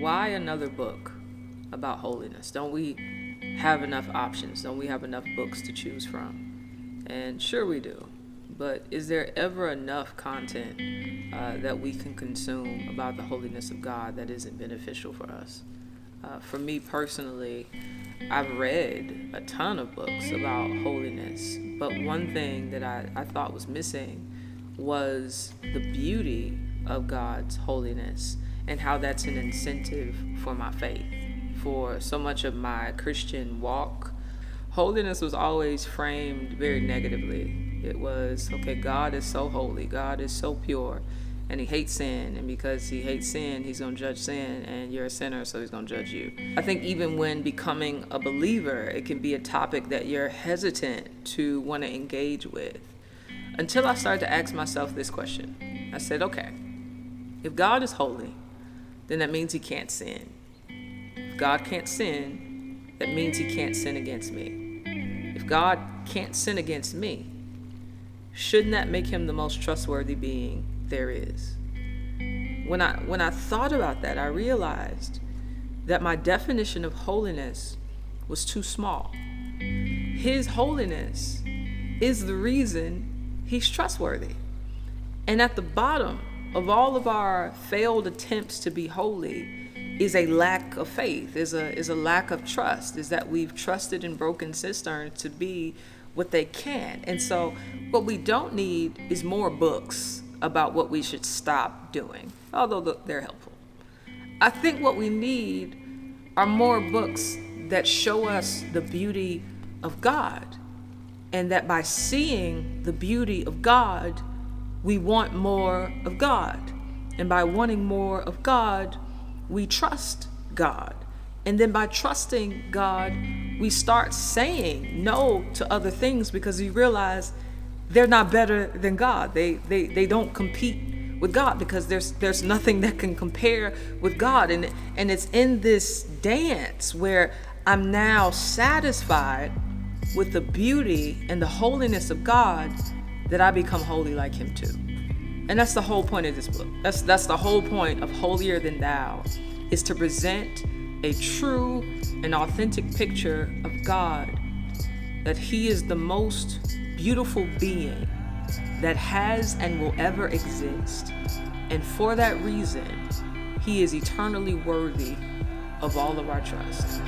why another book about holiness? Don't we have enough options? Don't we have enough books to choose from? And sure we do. But is there ever enough content that we can consume about the holiness of God that isn't beneficial for us? For me personally, I've read a ton of books about holiness, but one thing that I thought was missing was the beauty of God's holiness and how that's an incentive for my faith. For so much of my Christian walk, holiness was always framed very negatively. It was, okay, God is so holy, God is so pure, and he hates sin, and because he hates sin, he's going to judge sin, and you're a sinner, so he's going to judge you. I think even when becoming a believer, it can be a topic that you're hesitant to want to engage with. Until I started to ask myself this question. I said, okay, if God is holy, then that means he can't sin. If God can't sin, that means he can't sin against me. If God can't sin against me, shouldn't that make him the most trustworthy being there is? When I thought about that, I realized that my definition of holiness was too small. His holiness is the reason he's trustworthy. And at the bottom of all of our failed attempts to be holy is a lack of faith, is a lack of trust, is that we've trusted in broken cisterns to be what they can. And so what we don't need is more books about what we should stop doing, although they're helpful. I think what we need are more books that show us the beauty of God, and that by seeing the beauty of God, we want more of God. And by wanting more of God, we trust God. And then by trusting God, we start saying no to other things because we realize they're not better than God. They don't compete with God because there's nothing that can compare with God. And it's in this dance where I'm now satisfied with the beauty and the holiness of God that I become holy like him too. And that's the whole point of this book. That's the whole point of Holier Than Thou, is to present a true and authentic picture of God, that he is the most beautiful being that has and will ever exist. And for that reason, he is eternally worthy of all of our trust.